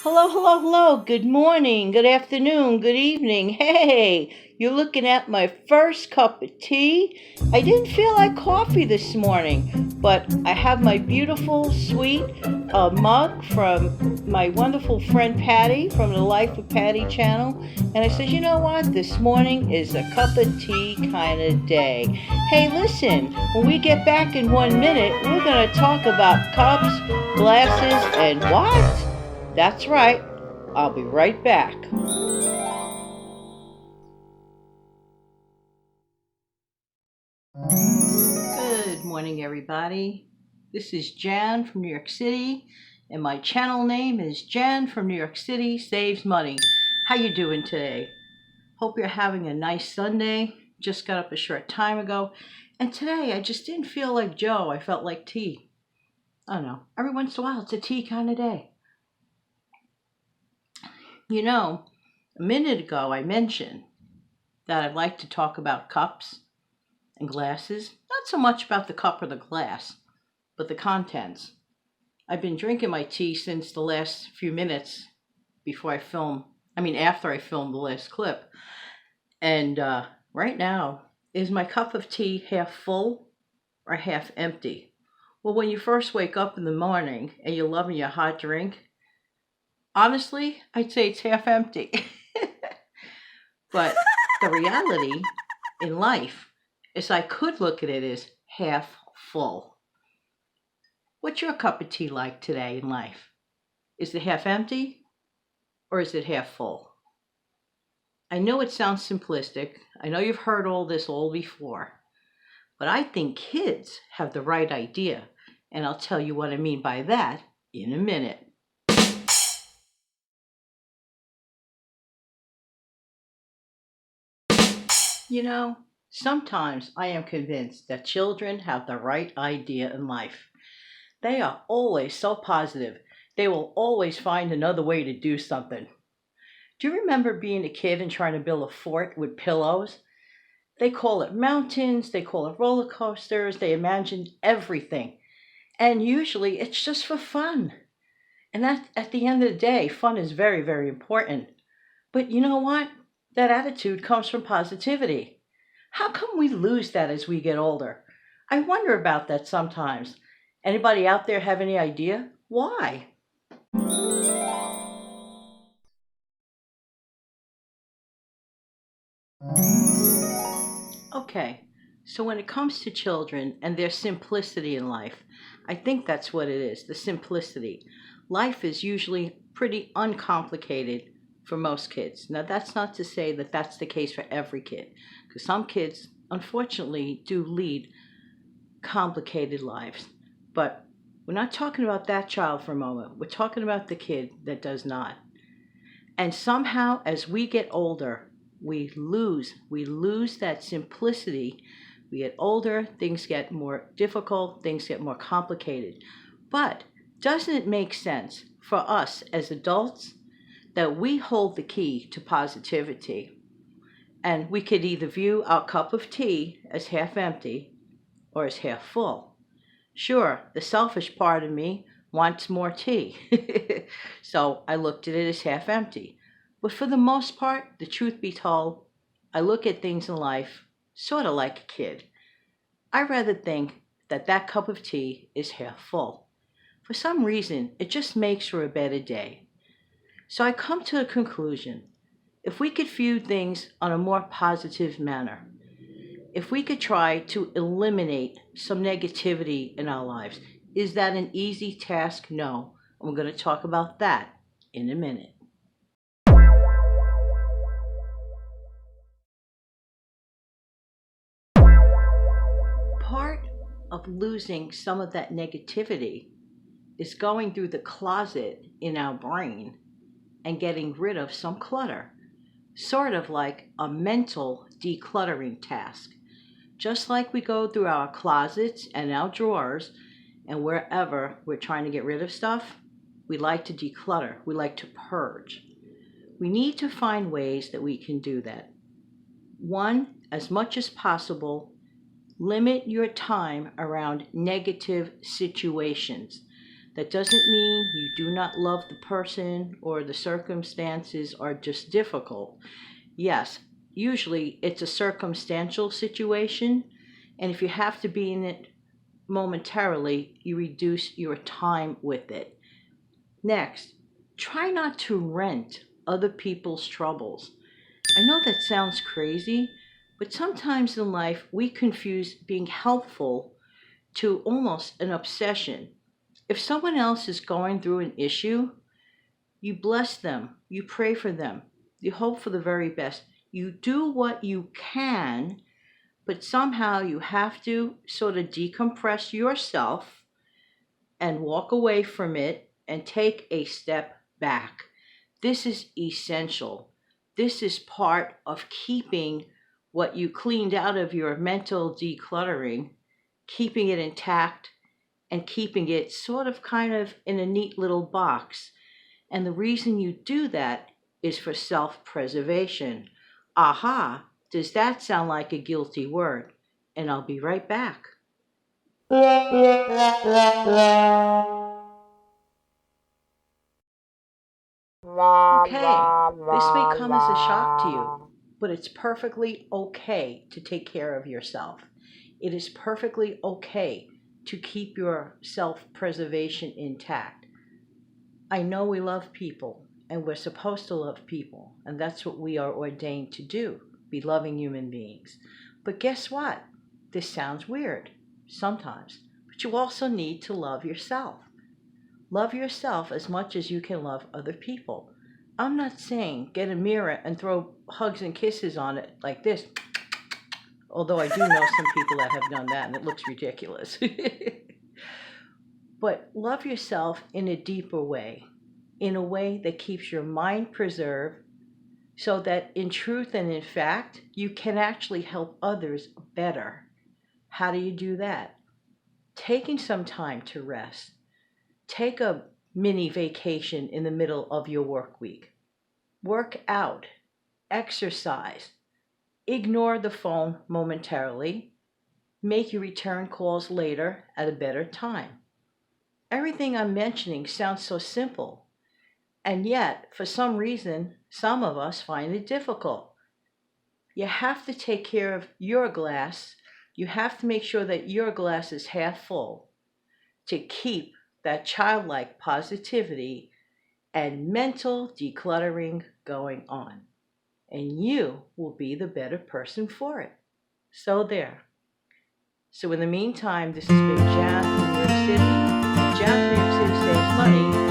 Hello, hello, hello. Good morning, good afternoon, good evening. Hey, you're looking at my first cup of tea. I didn't feel like coffee this morning, but I have my beautiful, sweet mug from my wonderful friend Patty from the Life of Patty channel. And I said, you know what? This morning is a cup of tea kind of day. Hey, listen, when we get back in 1 minute, we're going to talk about cups, glasses, and what? That's right. I'll be right back. Good morning, everybody. This is Jan from New York City, and my channel name is Jan from New York City Saves Money. How you doing today? Hope you're having a nice Sunday. Just got up a short time ago, and today I just didn't feel like Joe. I felt like tea. I don't know. Every once in a while, it's a tea kind of day. You know, a minute ago I mentioned that I'd like to talk about cups and glasses. Not so much about the cup or the glass, but the contents. I've been drinking my tea since the last few minutes after I filmed the last clip. And right now, is my cup of tea half full or half empty? Well, when you first wake up in the morning and you're loving your hot drink, honestly, I'd say it's half empty. But the reality in life is I could look at it as half full. What's your cup of tea like today in life? Is it half empty or is it half full? I know it sounds simplistic. I know you've heard all this all before. But I think kids have the right idea. And I'll tell you what I mean by that in a minute. You know, sometimes I am convinced that children have the right idea in life. They are always so positive. They will always find another way to do something. Do you remember being a kid and trying to build a fort with pillows? They call it mountains, they call it roller coasters, they imagine everything. And usually it's just for fun. And that, at the end of the day, fun is very, very important. But you know what? That attitude comes from positivity. How come we lose that as we get older? I wonder about that sometimes. Anybody out there have any idea? Why? Okay, so when it comes to children and their simplicity in life, I think that's what it is, the simplicity. Life is usually pretty uncomplicated for most kids. Now, that's not to say that that's the case for every kid, because some kids, unfortunately, do lead complicated lives. But we're not talking about that child for a moment. We're talking about the kid that does not. And somehow, as we get older, we lose that simplicity. We get older, things get more difficult, things get more complicated. But doesn't it make sense for us as adults that we hold the key to positivity? And we could either view our cup of tea as half empty or as half full. Sure, the selfish part of me wants more tea. So I looked at it as half empty. But for the most part, the truth be told, I look at things in life sort of like a kid. I rather think that that cup of tea is half full. For some reason, it just makes for a better day. So I come to a conclusion. If we could view things on a more positive manner, if we could try to eliminate some negativity in our lives, is that an easy task? No. We're going to talk about that in a minute. Part of losing some of that negativity is going through the closet in our brain and getting rid of some clutter, sort of like a mental decluttering task. Just like we go through our closets and our drawers and wherever we're trying to get rid of stuff, we like to declutter, we like to purge. We need to find ways that we can do that. One, as much as possible, limit your time around negative situations. That doesn't mean you do not love the person or the circumstances are just difficult. Yes, usually it's a circumstantial situation, and if you have to be in it momentarily, you reduce your time with it. Next, try not to rent other people's troubles. I know that sounds crazy, but sometimes in life we confuse being helpful to almost an obsession. If someone else is going through an issue, you bless them, you pray for them, you hope for the very best. You do what you can, but somehow you have to sort of decompress yourself and walk away from it and take a step back. This is essential. This is part of keeping what you cleaned out of your mental decluttering, keeping it intact and keeping it sort of kind of in a neat little box. And the reason you do that is for self-preservation. Aha, does that sound like a guilty word? And I'll be right back. Okay, this may come as a shock to you, but it's perfectly okay to take care of yourself. It is perfectly okay to keep your self-preservation intact. I know we love people, and we're supposed to love people, and that's what we are ordained to do, be loving human beings. But guess what? This sounds weird sometimes, but you also need to love yourself. Love yourself as much as you can love other people. I'm not saying get a mirror and throw hugs and kisses on it like this, although I do know some people that have done that and it looks ridiculous. But love yourself in a deeper way, in a way that keeps your mind preserved so that in truth and in fact, you can actually help others better. How do you do that? Taking some time to rest. Take a mini vacation in the middle of your work week. Work out, exercise, ignore the phone momentarily, make your return calls later at a better time. Everything I'm mentioning sounds so simple, and yet, for some reason, some of us find it difficult. You have to take care of your glass. You have to make sure that your glass is half full to keep that childlike positivity and mental decluttering going on. And you will be the better person for it. So there. So in the meantime, this has been Jan from New York City. Jan from New York City saves money